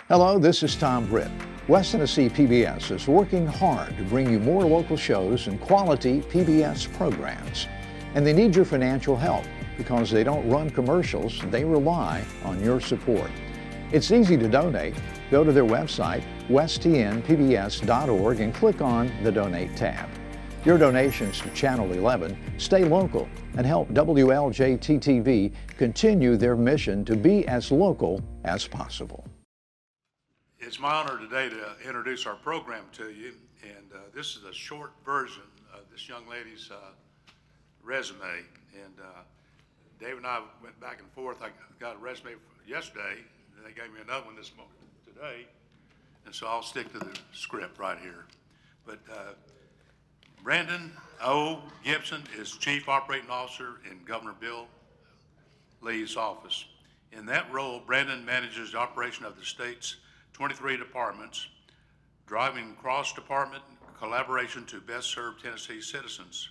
Hello, this is Tom Britt. West Tennessee PBS is working hard to bring you more local shows and quality PBS programs. And they need your financial help because they don't run commercials, they rely on your support. It's easy to donate. Go to their website, westtnpbs.org, and click on the Donate tab. Your donations to Channel 11 stay local and help WLJT-TV continue their mission to be as local as possible. It's my honor today to introduce our program to you, and this is a short version of this young lady's resume. And Dave and I went back and forth. I got a resume yesterday, and they gave me another one this morning today, and so I'll stick to the script right here. But Brandon O. Gibson is Chief Operating Officer in Governor Bill Lee's office. In that role, Brandon manages the operation of the state's 23 departments, driving cross-department collaboration to best serve Tennessee citizens.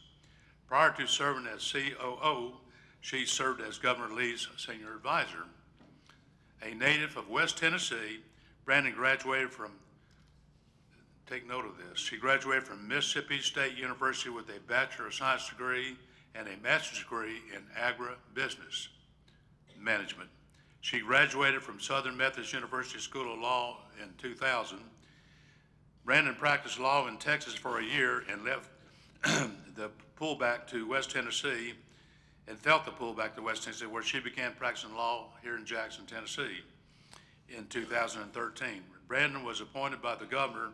Prior to serving as COO, she served as Governor Lee's senior advisor. A native of West Tennessee, Brandon graduated from, take note of this, she graduated from Mississippi State University with a Bachelor of Science degree and a Master's degree in Agribusiness Management. She graduated from Southern Methodist University School of Law in 2000. Brandon practiced law in Texas for a year and left the pullback to West Tennessee and felt the pullback to West Tennessee, where she began practicing law here in Jackson, Tennessee in 2013. Brandon was appointed by the governor,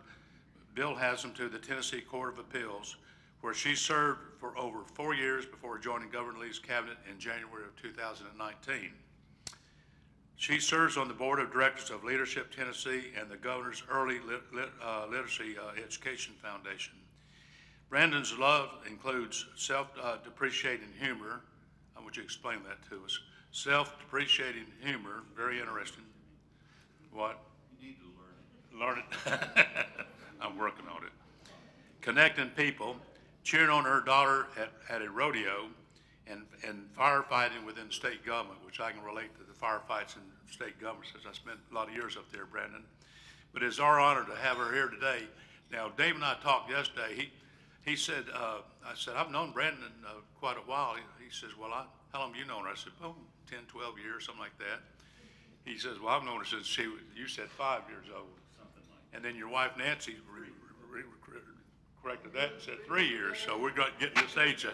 Bill Haslam, to the Tennessee Court of Appeals, where she served for over 4 years before joining Governor Lee's cabinet in January of 2019. She serves on the board of directors of Leadership Tennessee and the Governor's Early Literacy Education Foundation. Brandon's love includes self-depreciating humor. I want you to explain that to us. Self-depreciating humor, very interesting. What? You need to learn it. Learn it. I'm working on it. Connecting people, cheering on her daughter at a rodeo, and firefighting within state government, which I can relate to the firefights in state government since I spent a lot of years up there, Brandon. But it's our honor to have her here today. Now, Dave and I talked yesterday. He said, I said, I've known Brandon quite a while. He says, well, how long have you known her? I said, 10, 12 years, something like that. He says, well, I've known her since you said 5 years old. Something like that. And then your wife, Nancy, corrected that and said 3 years. So we're getting this age.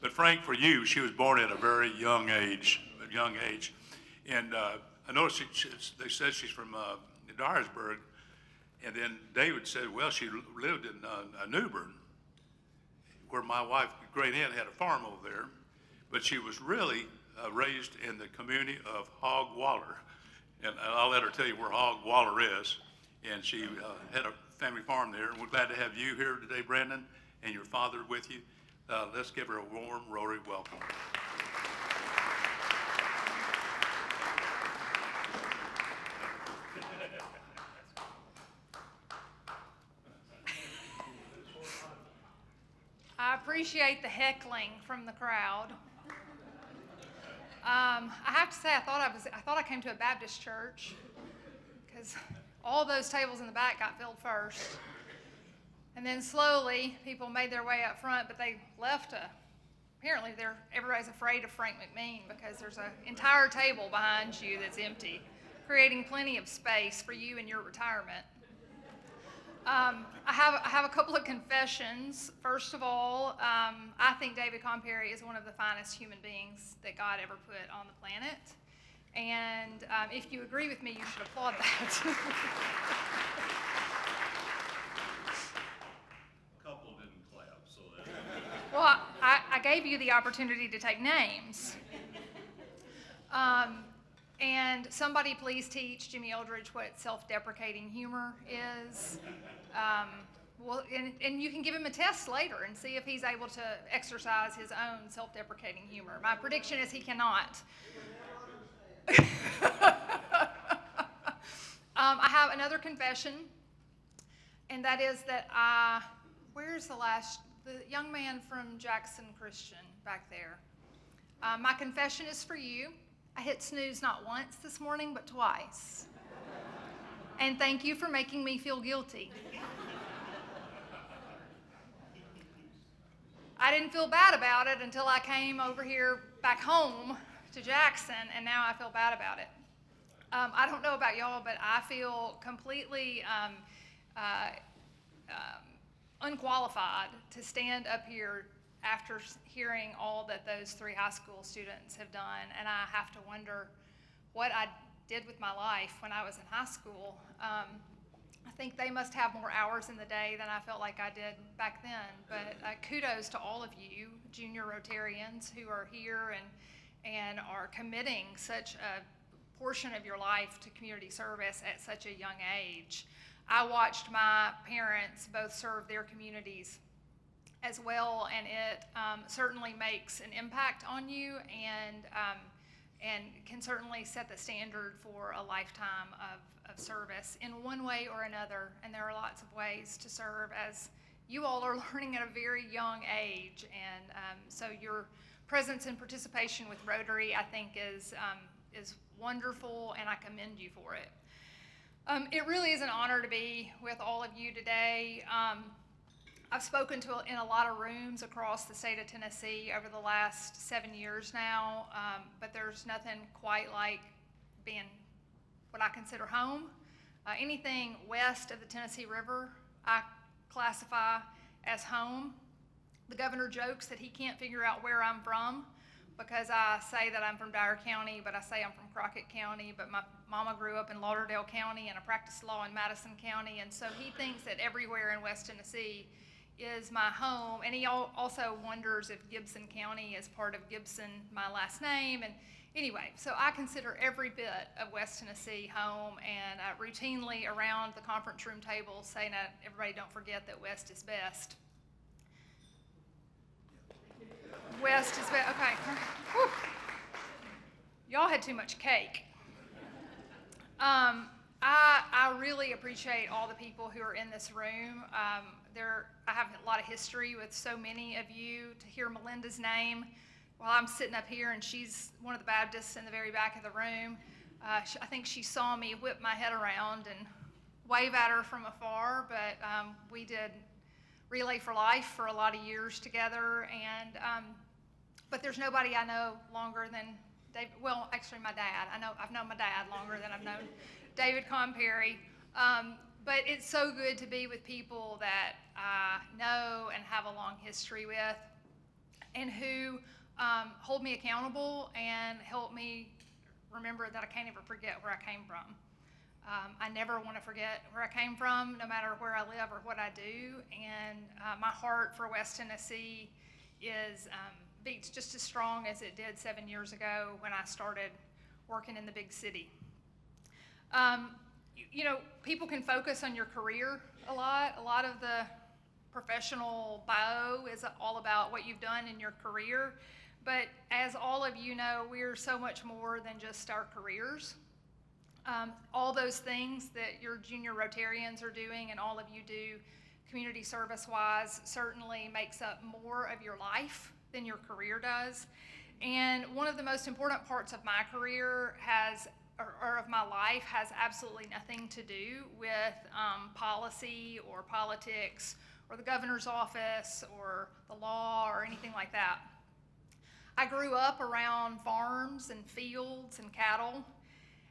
But Frank, for you, she was born at a very young age. And I noticed they said she's from Dyersburg. And then David said, well, she lived in Newbern, where my wife, great aunt, had a farm over there. But she was really raised in the community of Hog Waller. And I'll let her tell you where Hog Waller is. And she had a family farm there. And we're glad to have you here today, Brandon, and your father with you. Let's give her a warm Rotary welcome. I appreciate the heckling from the crowd. I have to say, I thought I came to a Baptist church because all those tables in the back got filled first. And then slowly, people made their way up front, but they left apparently everybody's afraid of Frank McMean because there's an entire table behind you that's empty, creating plenty of space for you in your retirement. I have a couple of confessions. First of all, I think David Comperry is one of the finest human beings that God ever put on the planet. And if you agree with me, you should applaud that. Well, I gave you the opportunity to take names. And somebody please teach Jimmy Eldridge what self-deprecating humor is. And you can give him a test later and see if he's able to exercise his own self-deprecating humor. My prediction is he cannot. I have another confession, and that is that where's the young man from Jackson Christian back there? My confession is for you. I hit snooze not once this morning, but twice. And thank you for making me feel guilty. I didn't feel bad about it until I came over here back home to Jackson, and now I feel bad about it. I don't know about y'all, but I feel completely unqualified to stand up here after hearing all that those 3 high school students have done, and I have to wonder what I did with my life when I was in high school. I think they must have more hours in the day than I felt like I did back then, but kudos to all of you junior Rotarians who are here and are committing such a portion of your life to community service at such a young age. I watched my parents both serve their communities as well, and it certainly makes an impact on you and can certainly set the standard for a lifetime of service in one way or another. And there are lots of ways to serve, as you all are learning at a very young age. And so your presence and participation with Rotary, I think, is wonderful, and I commend you for it. It really is an honor to be with all of you today. I've spoken in a lot of rooms across the state of Tennessee over the last 7 years now, but there's nothing quite like being what I consider home. Anything west of the Tennessee River, I classify as home. The governor jokes that he can't figure out where I'm from because I say that I'm from Dyer County, but I say I'm from Crockett County, but my mama grew up in Lauderdale County and I practiced law in Madison County, and so he thinks that everywhere in West Tennessee is my home. And he also wonders if Gibson County is part of Gibson, my last name. And anyway, so I consider every bit of West Tennessee home, and routinely around the conference room table say that everybody don't forget that West is best. West is best, okay. Whew. Y'all had too much cake. I really appreciate all the people who are in this room. I have a lot of history with so many of you. To hear Melinda's name while I'm sitting up here, and she's one of the Baptists in the very back of the room. I think she saw me whip my head around and wave at her from afar, but we did Relay for Life for a lot of years together, and but there's nobody I know longer than David. Well, actually, my dad. I've known my dad longer than I've known David Comperry. But it's so good to be with people that I know and have a long history with, and who hold me accountable and help me remember that I can't ever forget where I came from. I never want to forget where I came from, no matter where I live or what I do. And my heart for West Tennessee beats just as strong as it did 7 years ago when I started working in the big city. You know, people can focus on your career a lot. A lot of the professional bio is all about what you've done in your career. But as all of you know, we're so much more than just our careers. All those things that your junior Rotarians are doing and all of you do community service-wise certainly makes up more of your life than your career does. And one of the most important parts of my career or of my life has absolutely nothing to do with policy or politics or the governor's office or the law or anything like that. I grew up around farms and fields and cattle,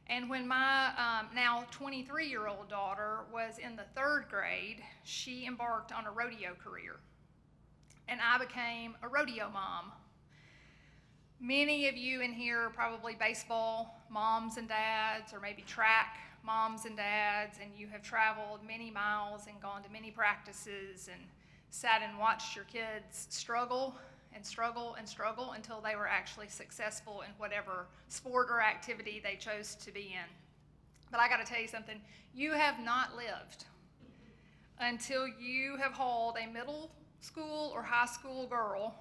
and when my now 23-year-old daughter was in the 3rd grade, she embarked on a rodeo career, and I became a rodeo mom. Many of you in here are probably baseball moms and dads, or maybe track moms and dads, and you have traveled many miles and gone to many practices and sat and watched your kids struggle and struggle and struggle until they were actually successful in whatever sport or activity they chose to be in. But I gotta tell you something, you have not lived until you have hauled a middle school or high school girl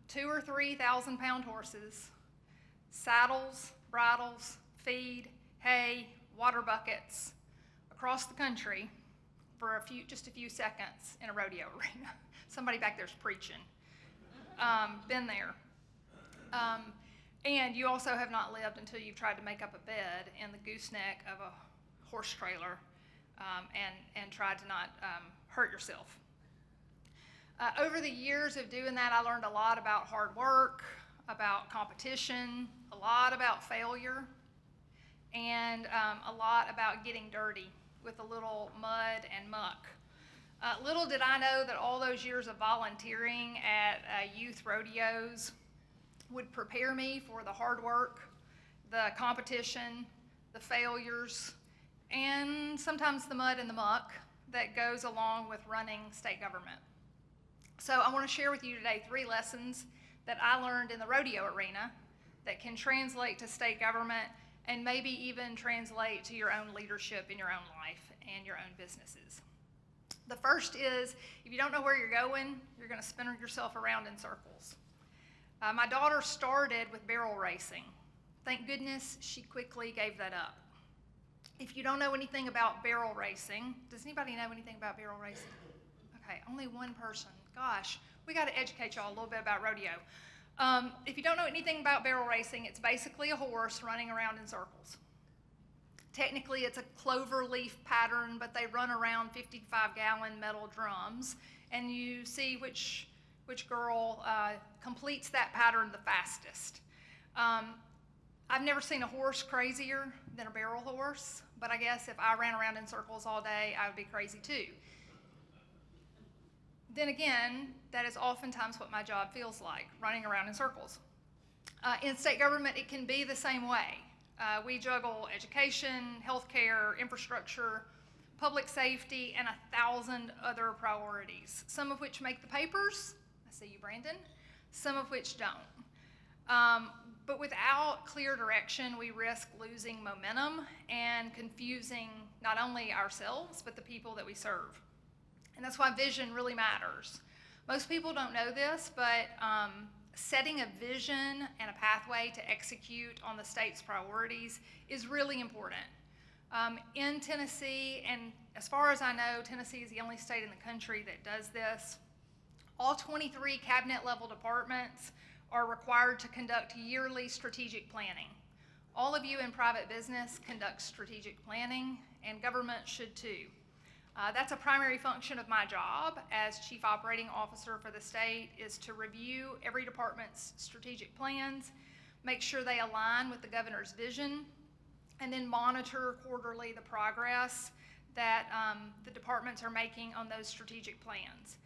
2,000 or 3,000 pound horses, saddles, bridles, feed, hay, water buckets across the country for just a few seconds in a rodeo arena. Somebody back there's preaching. Been there. And you also have not lived until you've tried to make up a bed in the gooseneck of a horse trailer and try to not hurt yourself. Over the years of doing that, I learned a lot about hard work, about competition, a lot about failure, and a lot about getting dirty with a little mud and muck. Little did I know that all those years of volunteering at youth rodeos would prepare me for the hard work, the competition, the failures, and sometimes the mud and the muck that goes along with running state government. So I want to share with you today 3 lessons that I learned in the rodeo arena that can translate to state government and maybe even translate to your own leadership in your own life and your own businesses. The first is, if you don't know where you're going to spin yourself around in circles. My daughter started with barrel racing. Thank goodness she quickly gave that up. If you don't know anything about barrel racing, does anybody know anything about barrel racing? Okay, only one person. Gosh, we got to educate y'all a little bit about rodeo. If you don't know anything about barrel racing, it's basically a horse running around in circles. Technically, it's a clover leaf pattern, but they run around 55-gallon metal drums, and you see which girl completes that pattern the fastest. I've never seen a horse crazier than a barrel horse, but I guess if I ran around in circles all day, I would be crazy too. Then again, that is oftentimes what my job feels like, running around in circles. In state government, it can be the same way. We juggle education, healthcare, infrastructure, public safety, and 1,000 other priorities, some of which make the papers. I see you, Brandon. Some of which don't. But without clear direction, we risk losing momentum and confusing not only ourselves, but the people that we serve. And that's why vision really matters. Most people don't know this, but setting a vision and a pathway to execute on the state's priorities is really important. In Tennessee, and as far as I know, Tennessee is the only state in the country that does this. All 23 cabinet level departments are required to conduct yearly strategic planning. All of you in private business conduct strategic planning, and government should too. That's a primary function of my job as Chief Operating Officer for the state, is to review every department's strategic plans, make sure they align with the governor's vision, and then monitor quarterly the progress that the departments are making on those strategic plans.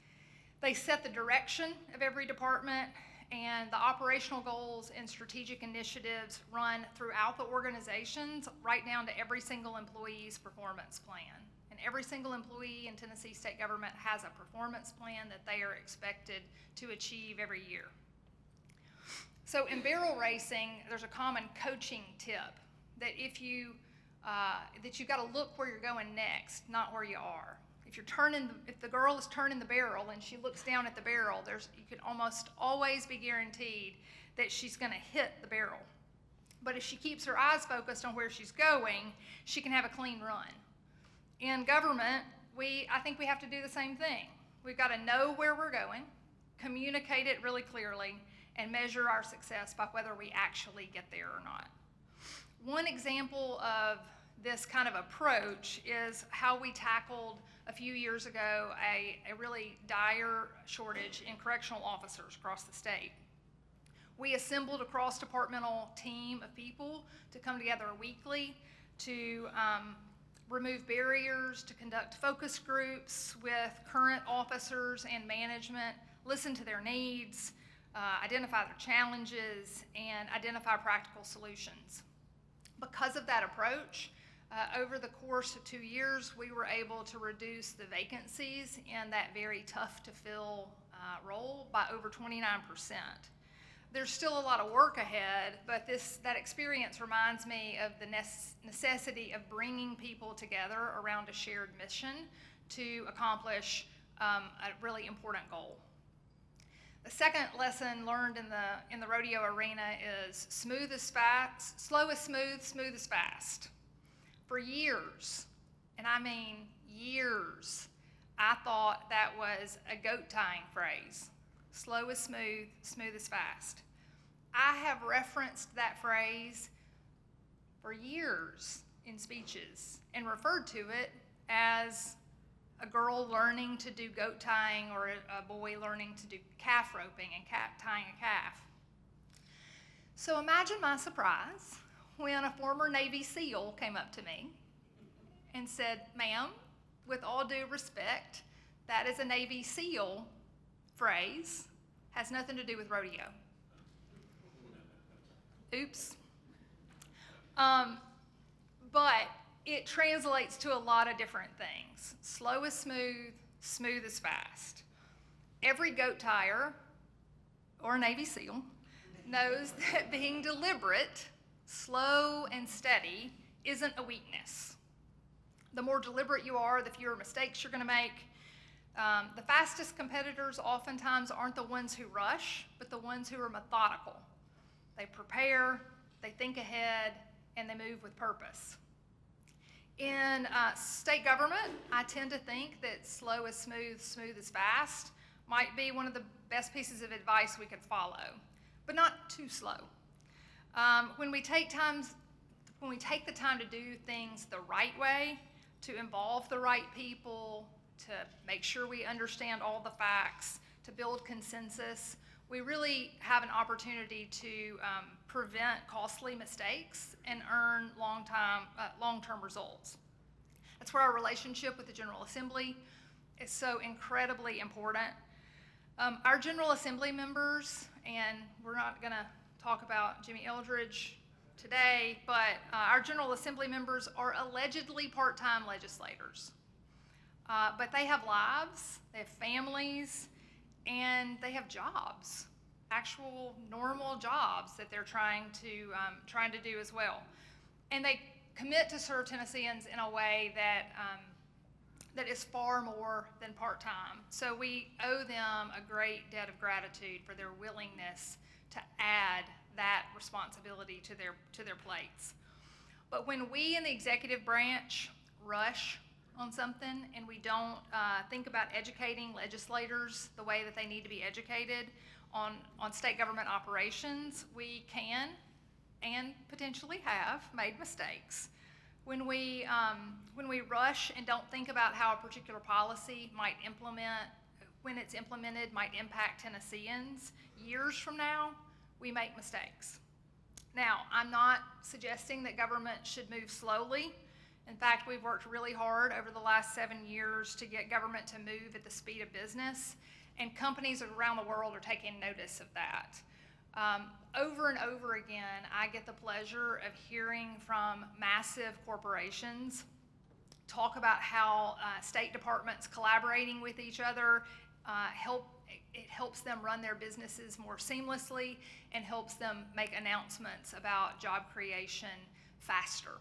They set the direction of every department, and the operational goals and strategic initiatives run throughout the organizations, right down to every single employee's performance plan. And every single employee in Tennessee state government has a performance plan that they are expected to achieve every year. So in barrel racing, there's a common coaching tip that if you got to look where you're going next, not where you are. If the girl is turning the barrel and she looks down at the barrel, you can almost always be guaranteed that she's going to hit the barrel. But if she keeps her eyes focused on where she's going, she can have a clean run. In government, I think we have to do the same thing. We've got to know where we're going, communicate it really clearly, and measure our success by whether we actually get there or not. One example of this kind of approach is how we tackled a few years ago a really dire shortage in correctional officers across the state. We assembled a cross-departmental team of people to come together weekly to remove barriers, to conduct focus groups with current officers and management, listen to their needs, identify their challenges, and identify practical solutions. Because of that approach, over the course of 2 years, we were able to reduce the vacancies in that very tough to fill role by over 29%. There's still a lot of work ahead, but that experience reminds me of the necessity of bringing people together around a shared mission to accomplish a really important goal. The second lesson learned in the rodeo arena is smooth is fast, slow is smooth, smooth is fast. For years, and I mean years, I thought that was a goat tying phrase. Slow is smooth, smooth is fast. I have referenced that phrase for years in speeches and referred to it as a girl learning to do goat tying or a boy learning to do calf roping and tying a calf. So imagine my surprise when a former Navy SEAL came up to me and said, "Ma'am, with all due respect, that is a Navy SEAL phrase, has nothing to do with rodeo." Oops. But it translates to a lot of different things. Slow is smooth, smooth is fast. Every goat tyer or Navy SEAL knows that being deliberate, slow, and steady isn't a weakness. The more deliberate you are, the fewer mistakes you're going to make. The fastest competitors oftentimes aren't the ones who rush, but the ones who are methodical. They prepare, they think ahead, and they move with purpose. In state government, I tend to think that slow is smooth, smooth is fast might be one of the best pieces of advice we could follow, but not too slow. When we take the time to do things the right way, to involve the right people, to make sure we understand all the facts, to build consensus, we really have an opportunity to prevent costly mistakes and earn long-term results. That's where our relationship with the General Assembly is so incredibly important. Our General Assembly members, and we're not going to talk about Jimmy Eldridge today, but our General Assembly members are allegedly part-time legislators. But they have lives, they have families, and they have jobs, actual normal jobs that they're trying to do as well. And they commit to serve Tennesseans in a way that that is far more than part-time. So we owe them a great debt of gratitude for their willingness to add that responsibility to their plates. But when we in the executive branch rush on something and we don't think about educating legislators the way that they need to be educated on state government operations, we can and potentially have made mistakes. When we rush and don't think about how a particular policy when it's implemented, might impact Tennesseans, years from now, we make mistakes. Now, I'm not suggesting that government should move slowly. In fact, we've worked really hard over the last 7 years to get government to move at the speed of business, and companies around the world are taking notice of that. Over and over again, I get the pleasure of hearing from massive corporations talk about how state departments collaborating with each other helps them run their businesses more seamlessly and helps them make announcements about job creation faster.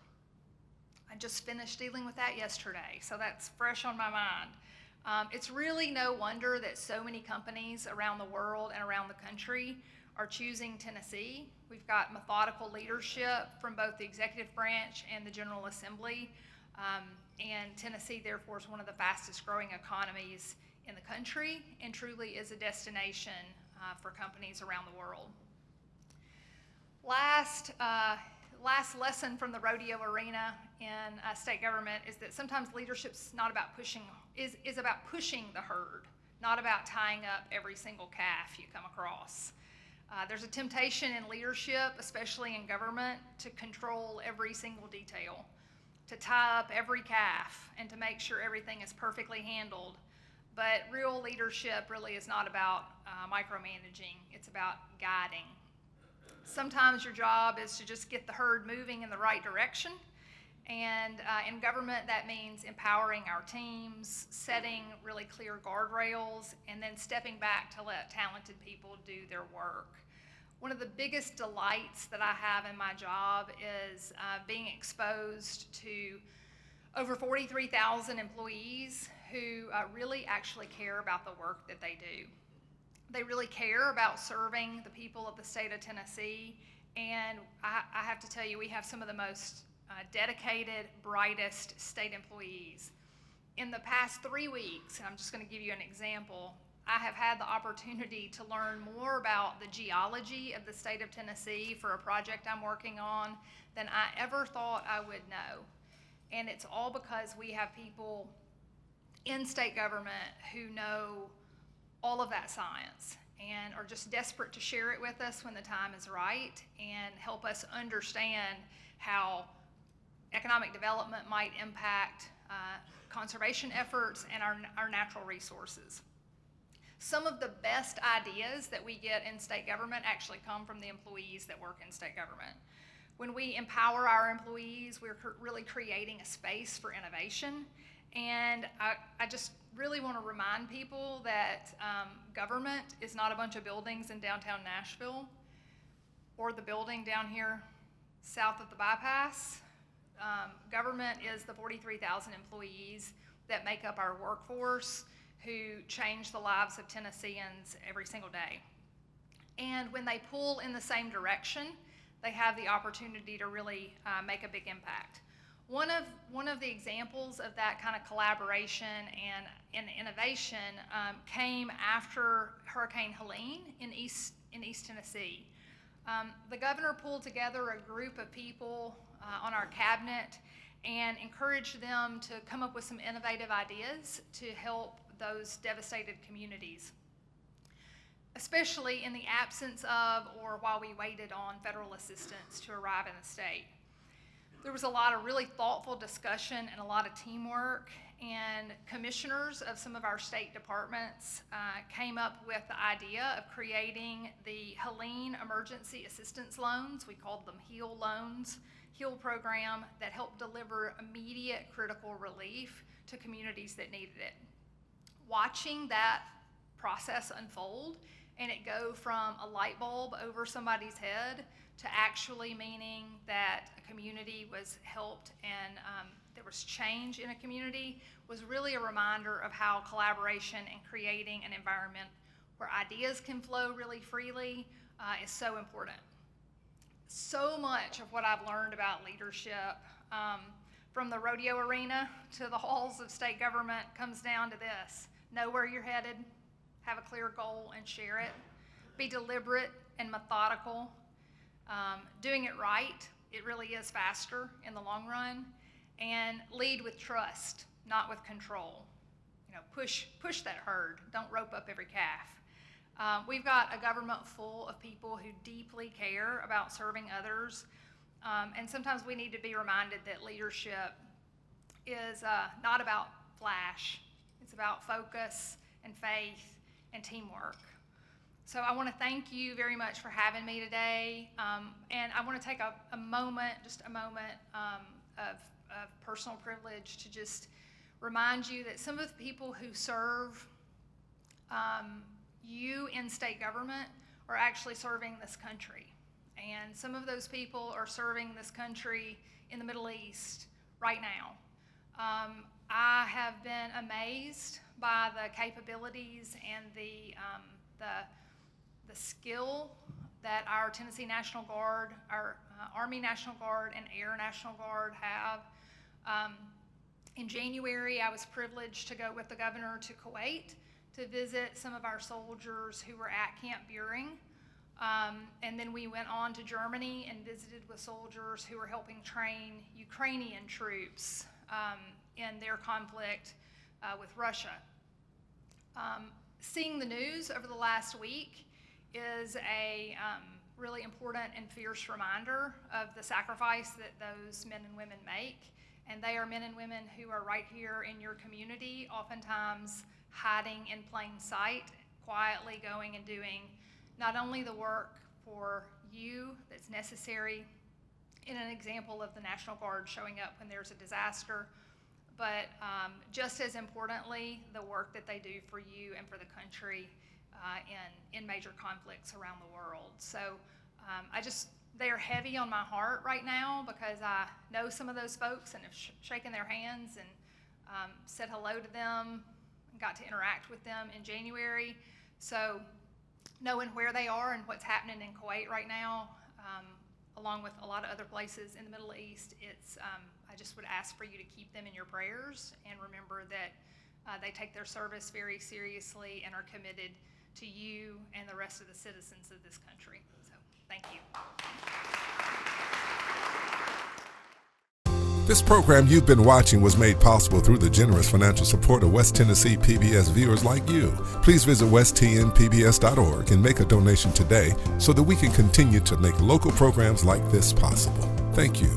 I just finished dealing with that yesterday, so that's fresh on my mind. It's really no wonder that so many companies around the world and around the country are choosing Tennessee. We've got methodical leadership from both the executive branch and the General Assembly, and Tennessee, therefore, is one of the fastest growing economies in the country and truly is a destination for companies around the world. Last lesson from the rodeo arena in state government is that sometimes leadership's not about is about pushing the herd, not about tying up every single calf you come across. There's a temptation in leadership, especially in government, to control every single detail, to tie up every calf, and to make sure everything is perfectly handled. But real leadership really is not about micromanaging, it's about guiding. Sometimes your job is to just get the herd moving in the right direction, and in government that means empowering our teams, setting really clear guardrails, and then stepping back to let talented people do their work. One of the biggest delights that I have in my job is being exposed to over 43,000 employees who really actually care about the work that they do. They really care about serving the people of the state of Tennessee, and I have to tell you, we have some of the most dedicated, brightest state employees. In the past 3 weeks, and I'm just going to give you an example, I have had the opportunity to learn more about the geology of the state of Tennessee for a project I'm working on than I ever thought I would know. And it's all because we have people in state government who know all of that science and are just desperate to share it with us when the time is right and help us understand how economic development might impact conservation efforts and our natural resources. Some of the best ideas that we get in state government actually come from the employees that work in state government. When we empower our employees, we're really creating a space for innovation. And I just really want to remind people that government is not a bunch of buildings in downtown Nashville or the building down here south of the bypass. Government is the 43,000 employees that make up our workforce who change the lives of Tennesseans every single day. And when they pull in the same direction, they have the opportunity to really make a big impact. One of the examples of that kind of collaboration and innovation came after Hurricane Helene in East Tennessee. The governor pulled together a group of people on our cabinet and encouraged them to come up with some innovative ideas to help those devastated communities, especially in the absence of or while we waited on federal assistance to arrive in the state. There was a lot of really thoughtful discussion and a lot of teamwork, and commissioners of some of our state departments came up with the idea of creating the Helene Emergency Assistance Loans. We called them HEAL loans, HEAL program that helped deliver immediate critical relief to communities that needed it. Watching that process unfold and it go from a light bulb over somebody's head to actually meaning that a community was helped and there was change in a community was really a reminder of how collaboration and creating an environment where ideas can flow really freely is so important. So much of what I've learned about leadership from the rodeo arena to the halls of state government comes down to this: know where you're headed, have a clear goal and share it, be deliberate and methodical. Doing it right, it really is faster in the long run, and lead with trust, not with control. You know, push that herd, don't rope up every calf. We've got a government full of people who deeply care about serving others, and sometimes we need to be reminded that leadership is not about flash. It's about focus and faith and teamwork. So I want to thank you very much for having me today, and I want to take a moment of personal privilege to just remind you that some of the people who serve you in state government are actually serving this country. And some of those people are serving this country in the Middle East right now. I have been amazed by the capabilities and the skill that our Tennessee National Guard, our Army National Guard, and Air National Guard have. In January, I was privileged to go with the governor to Kuwait to visit some of our soldiers who were at Camp Buehring. And then we went on to Germany and visited with soldiers who were helping train Ukrainian troops in their conflict with Russia. Seeing the news over the last week is a really important and fierce reminder of the sacrifice that those men and women make. And they are men and women who are right here in your community, oftentimes hiding in plain sight, quietly going and doing not only the work for you that's necessary in an example of the National Guard showing up when there's a disaster, but just as importantly, the work that they do for you and for the country in major conflicts around the world. So they are heavy on my heart right now because I know some of those folks and have shaken their hands and said hello to them and got to interact with them in January. So knowing where they are and what's happening in Kuwait right now, along with a lot of other places in the Middle East, I just would ask for you to keep them in your prayers and remember that they take their service very seriously and are committed to you and the rest of the citizens of this country. So thank you. This program you've been watching was made possible through the generous financial support of West Tennessee PBS viewers like you. Please visit westtnpbs.org and make a donation today so that we can continue to make local programs like this possible. Thank you.